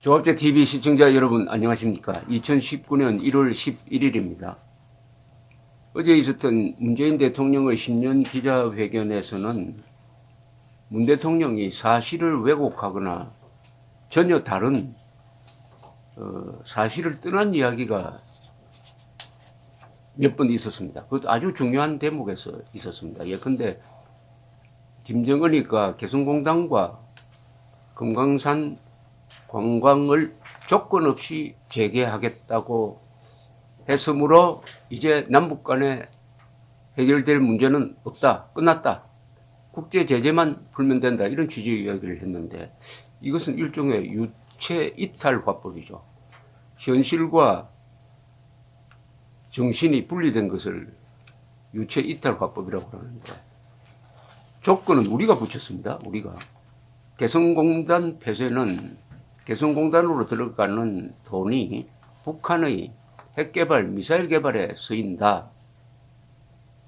조합제TV 시청자 여러분 안녕하십니까. 2019년 1월 11일입니다. 어제 있었던 문재인 대통령의 신년 기자회견에서는 문 대통령이 사실을 왜곡하거나 전혀 다른 사실을 떠난 이야기가 몇 번 있었습니다. 그것도 아주 중요한 대목에서 있었습니다. 예컨대 김정은이가 개성공단과 금강산 관광을 조건 없이 재개하겠다고 했으므로 이제 남북 간에 해결될 문제는 없다, 끝났다, 국제 제재만 풀면 된다, 이런 취지의 이야기를 했는데 이것은 일종의 유체 이탈 화법이죠. 현실과 정신이 분리된 것을 유체 이탈 화법이라고 하는데, 조건은 우리가 붙였습니다. 우리가 개성공단 폐쇄는 개성공단으로 들어가는 돈이 북한의 핵개발, 미사일 개발에 쓰인다.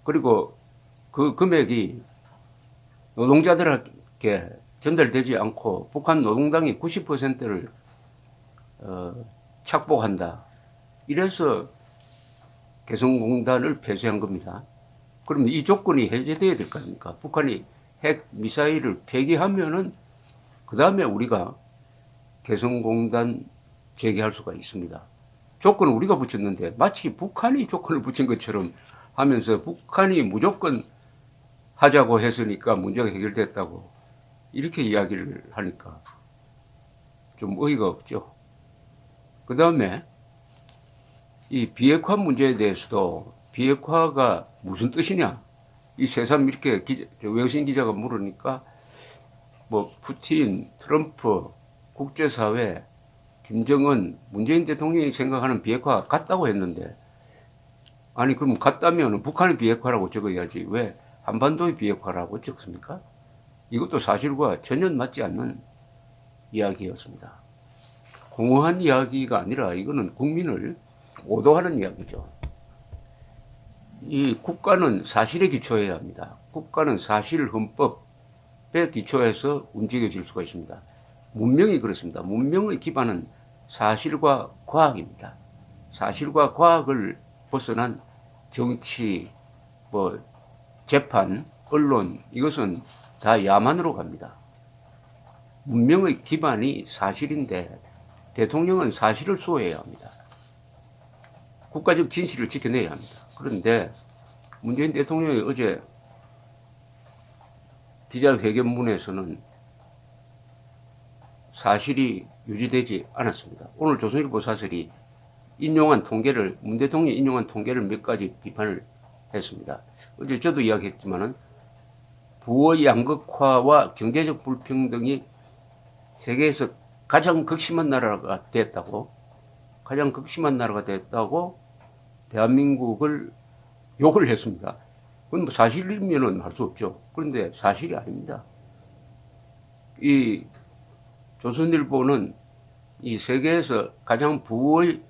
그리고 그 금액이 노동자들에게 전달되지 않고 북한 노동당이 90%를 착복한다. 이래서 개성공단을 폐쇄한 겁니다. 그럼 이 조건이 해제돼야 될 거 아닙니까? 북한이 핵 미사일을 폐기하면은 그 다음에 우리가 개성공단 재개할 수가 있습니다. 조건을 우리가 붙였는데 마치 북한이 조건을 붙인 것처럼 하면서 북한이 무조건 하자고 했으니까 문제가 해결됐다고 이렇게 이야기를 하니까 좀 어이가 없죠. 그 다음에 이 비핵화 문제에 대해서도 비핵화가 무슨 뜻이냐, 이 새삼 이렇게 외신 기자가 물으니까 뭐 푸틴, 트럼프, 국제사회, 김정은, 문재인 대통령이 생각하는 비핵화가 같다고 했는데, 아니 그럼 같다면 북한의 비핵화라고 적어야지 왜 한반도의 비핵화라고 적습니까? 이것도 사실과 전혀 맞지 않는 이야기였습니다. 공허한 이야기가 아니라 이거는 국민을 오도하는 이야기죠. 이 국가는 사실에 기초해야 합니다. 국가는 사실 헌법에 기초해서 움직여질 수가 있습니다. 문명이 그렇습니다. 문명의 기반은 사실과 과학입니다. 사실과 과학을 벗어난 정치, 재판, 언론, 이것은 다 야만으로 갑니다. 문명의 기반이 사실인데 대통령은 사실을 수호해야 합니다. 국가적 진실을 지켜내야 합니다. 그런데 문재인 대통령이 어제 기자회견문에서는 사실이 유지되지 않았습니다. 오늘 조선일보 사설이 인용한 통계를, 문 대통령이 인용한 통계를 몇 가지 비판을 했습니다. 어제 저도 이야기했지만은 부의 양극화와 경제적 불평등이 세계에서 가장 극심한 나라가 됐다고, 대한민국을 욕을 했습니다. 그건 뭐 사실이면은 할 수 없죠. 그런데 사실이 아닙니다. 이 조선일보는 이 세계에서 가장 부의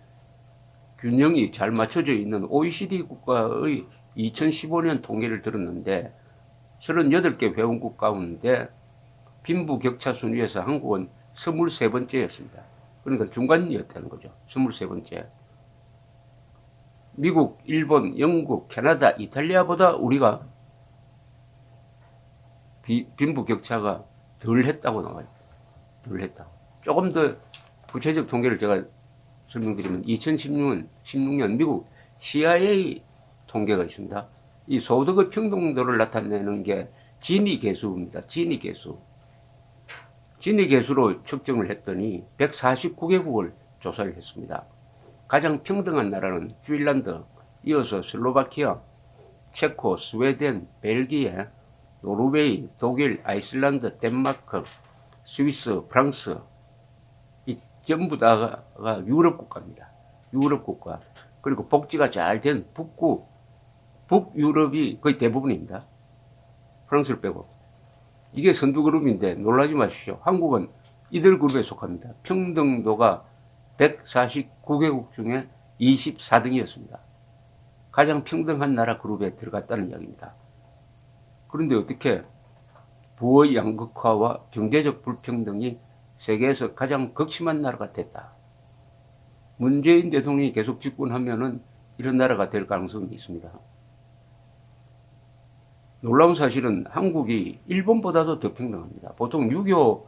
균형이 잘 맞춰져 있는 OECD 국가의 2015년 통계를 들었는데 38개 회원국 가운데 빈부격차 순위에서 한국은 23번째였습니다. 그러니까 중간이었다는 거죠. 23번째. 미국, 일본, 영국, 캐나다, 이탈리아보다 우리가 빈부격차가 덜 했다고 나와요. 덜 했다. 조금 더 구체적 통계를 제가 설명드리면 2016년 미국 CIA 통계가 있습니다. 이 소득의 평등도를 나타내는 게 지니 계수입니다. 지니 계수로 측정을 했더니 149개국을 조사를 했습니다. 가장 평등한 나라는 핀란드, 이어서 슬로바키아, 체코, 스웨덴, 벨기에, 노르웨이, 독일, 아이슬란드, 덴마크, 스위스, 프랑스, 이 전부 다가 유럽 국가입니다. 유럽 국가. 그리고 복지가 잘 된 북유럽이 거의 대부분입니다. 프랑스를 빼고. 이게 선두 그룹인데 놀라지 마십시오. 한국은 이들 그룹에 속합니다. 평등도가 149개국 중에 24등이었습니다. 가장 평등한 나라 그룹에 들어갔다는 이야기입니다. 그런데 어떻게 부의 양극화와 경제적 불평등이 세계에서 가장 극심한 나라가 됐다. 문재인 대통령이 계속 집권하면은 이런 나라가 될 가능성이 있습니다. 놀라운 사실은 한국이 일본보다도 더 평등합니다. 보통 유교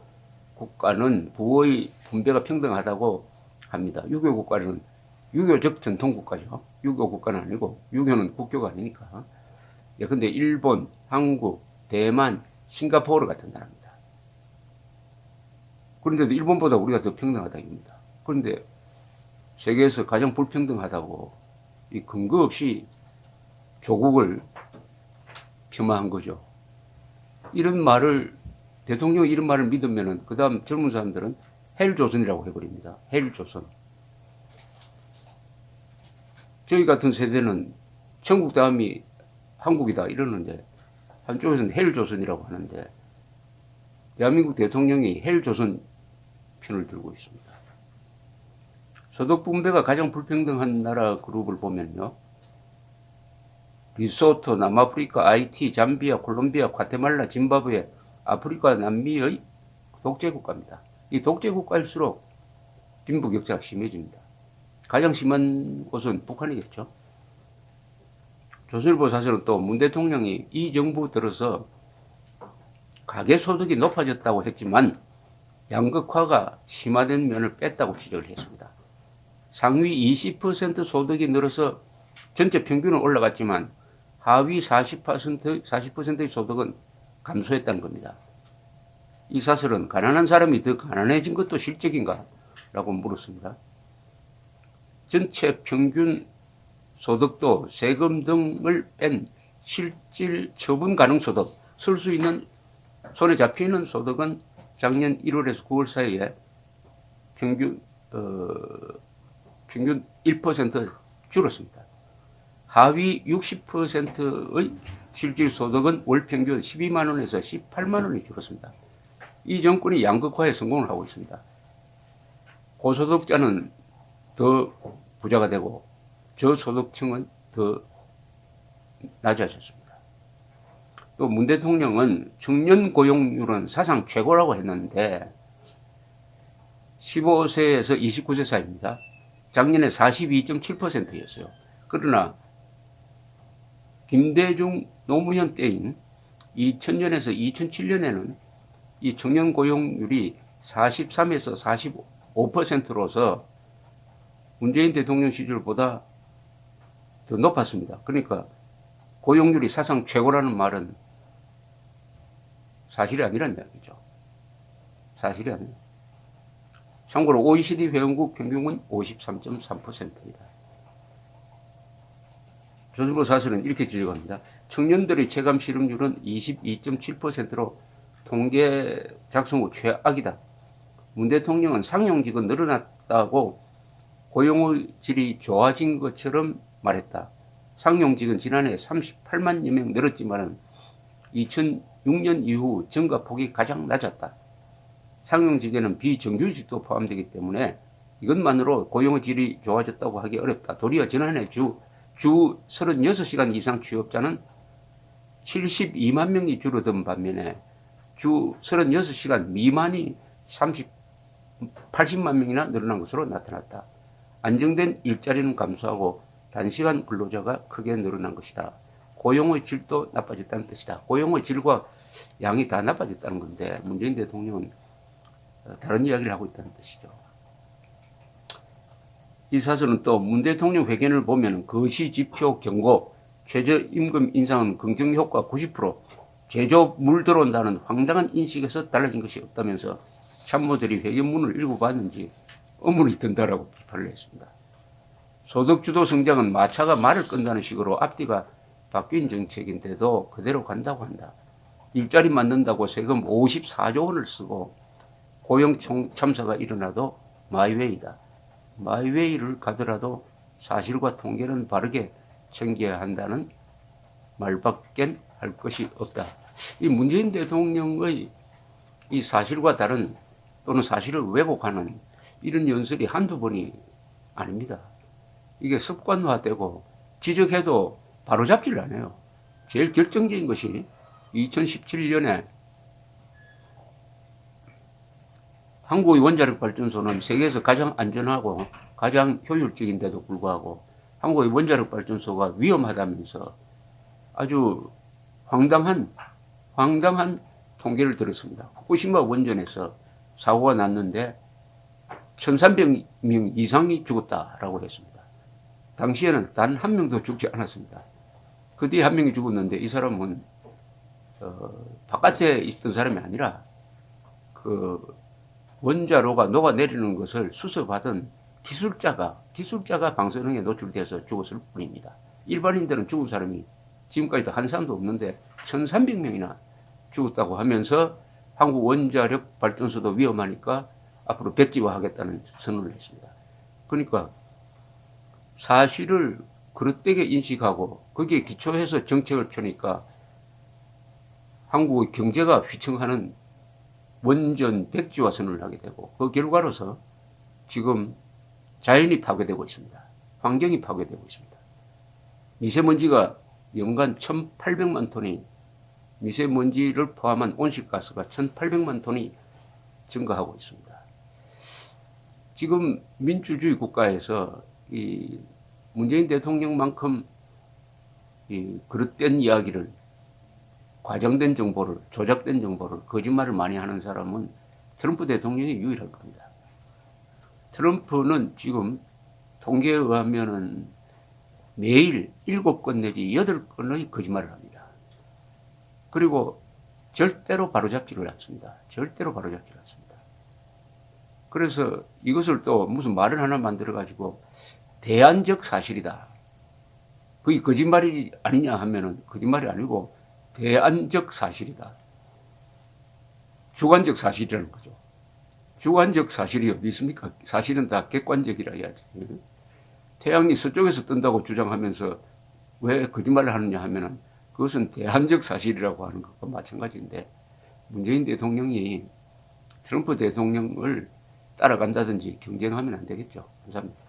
국가는 부의 분배가 평등하다고 합니다. 유교 국가는 유교적 전통 국가죠. 유교 국가는 아니고 유교는 국교가 아니니까. 예, 근데 일본, 한국, 대만, 싱가포르 같은 나라입니다. 그런데도 일본보다 우리가 더 평등하다 입니다. 그런데 세계에서 가장 불평등하다고 이 근거 없이 조국을 폄하한 거죠. 이런 말을 대통령이 이런 말을 믿으면은 그 다음 젊은 사람들은 헬조선이라고 해버립니다. 헬조선. 저희 같은 세대는 천국 다음이 한국이다 이러는데 한쪽에서는 헬조선이라고 하는데 대한민국 대통령이 헬조선 편을 들고 있습니다. 소득 분배가 가장 불평등한 나라 그룹을 보면요. 리소토, 남아프리카, 하이티, 잠비아, 콜롬비아, 과테말라, 짐바브웨, 아프리카, 남미의 독재국가입니다. 이 독재국가일수록 빈부격차가 심해집니다. 가장 심한 곳은 북한이겠죠. 조선일보 사설은 또 문 대통령이 이 정부 들어서 가계소득이 높아졌다고 했지만 양극화가 심화된 면을 뺐다고 지적을 했습니다. 상위 20% 소득이 늘어서 전체 평균은 올라갔지만 하위 40%의 소득은 감소했다는 겁니다. 이 사설은 가난한 사람이 더 가난해진 것도 실적인가? 라고 물었습니다. 전체 평균 소득도 세금 등을 뺀 실질 처분 가능 소득, 쓸 수 있는 손에 잡히는 소득은 작년 1월에서 9월 사이에 평균 1% 줄었습니다. 하위 60%의 실질 소득은 월 평균 12만 원에서 18만 원이 줄었습니다. 이 정권이 양극화에 성공을 하고 있습니다. 고소득자는 더 부자가 되고 저소득층은 더 낮아졌습니다. 또 문 대통령은 청년 고용률은 사상 최고라고 했는데 15세에서 29세 사이입니다. 작년에 42.7%였어요. 그러나 김대중 노무현 때인 2000년에서 2007년에는 이 청년 고용률이 43에서 45%로서 문재인 대통령 시절보다 더 높았습니다. 그러니까 고용률이 사상 최고라는 말은 사실이 아니란 이야기죠. 사실이 아니에요. 참고로 OECD 회원국 평균은 53.3%입니다. 조선일보 사설은 이렇게 지적합니다. 청년들의 체감 실업률은 22.7%로 통계 작성 후 최악이다. 문 대통령은 상용직은 늘어났다고 고용의 질이 좋아진 것처럼 말했다. 상용직은 지난해 38만여 명 늘었지만 2006년 이후 증가폭이 가장 낮았다. 상용직에는 비정규직도 포함되기 때문에 이것만으로 고용의 질이 좋아졌다고 하기 어렵다. 도리어 지난해 주 36시간 이상 취업자는 72만 명이 줄어든 반면에 주 36시간 미만이 80만 명이나 늘어난 것으로 나타났다. 안정된 일자리는 감소하고 단시간 근로자가 크게 늘어난 것이다. 고용의 질도 나빠졌다는 뜻이다. 고용의 질과 양이 다 나빠졌다는 건데 문재인 대통령은 다른 이야기를 하고 있다는 뜻이죠. 이 사설은 또 문 대통령 회견을 보면 거시지표 경고, 최저임금 인상은 긍정효과 90%, 제조 물 들어온다는 황당한 인식에서 달라진 것이 없다면서 참모들이 회견문을 읽어봤는지 의문이 든다라고 비판을 했습니다. 소득주도 성장은 마차가 말을 끈다는 식으로 앞뒤가 바뀐 정책인데도 그대로 간다고 한다. 일자리 만든다고 세금 54조 원을 쓰고 고용 참사가 일어나도 마이웨이다. 마이웨이를 가더라도 사실과 통계는 바르게 챙겨야 한다는 말밖엔 할 것이 없다. 이 문재인 대통령의 이 사실과 다른 또는 사실을 왜곡하는 이런 연설이 한두 번이 아닙니다. 이게 습관화되고 지적해도 바로잡지를 않아요. 제일 결정적인 것이 2017년에 한국의 원자력 발전소는 세계에서 가장 안전하고 가장 효율적인데도 불구하고 한국의 원자력 발전소가 위험하다면서 아주 황당한 통계를 들었습니다. 후쿠시마 원전에서 사고가 났는데 1,300명 이상이 죽었다라고 했습니다. 당시에는 단 한 명도 죽지 않았습니다. 그 뒤에 한 명이 죽었는데 이 사람은 바깥에 있던 사람이 아니라 그 원자로가 녹아내리는 것을 수습하던 기술자가 방사능에 노출돼서 죽었을 뿐입니다. 일반인들은 죽은 사람이 지금까지도 한 사람도 없는데 1,300명이나 죽었다고 하면서 한국 원자력 발전소도 위험하니까 앞으로 백지화하겠다는 선언을 했습니다. 그러니까 사실을 그릇되게 인식하고 거기에 기초해서 정책을 펴니까 한국의 경제가 휘청하는 원전 백지화 선언을 하게 되고 그 결과로서 지금 자연이 파괴되고 있습니다. 환경이 파괴되고 있습니다. 미세먼지가 연간 1,800만 톤이 미세먼지를 포함한 온실가스가 1,800만 톤이 증가하고 있습니다. 지금 민주주의 국가에서 이 문재인 대통령만큼 이 그릇된 이야기를 과장된 정보를 조작된 정보를 거짓말을 많이 하는 사람은 트럼프 대통령이 유일할 겁니다. 트럼프는 지금 통계에 의하면은 매일 7건 내지 8건의 거짓말을 합니다. 그리고 절대로 바로잡지를 않습니다. 절대로 바로잡지를 않습니다. 그래서 이것을 또 무슨 말을 하나 만들어가지고 대안적 사실이다. 그게 거짓말이 아니냐 하면은 거짓말이 아니고 대안적 사실이다. 주관적 사실이라는 거죠. 주관적 사실이 어디 있습니까? 사실은 다 객관적이라 해야지. 태양이 서쪽에서 뜬다고 주장하면서 왜 거짓말을 하느냐 하면은 그것은 대안적 사실이라고 하는 것과 마찬가지인데 문재인 대통령이 트럼프 대통령을 따라간다든지 경쟁하면 안 되겠죠. 감사합니다.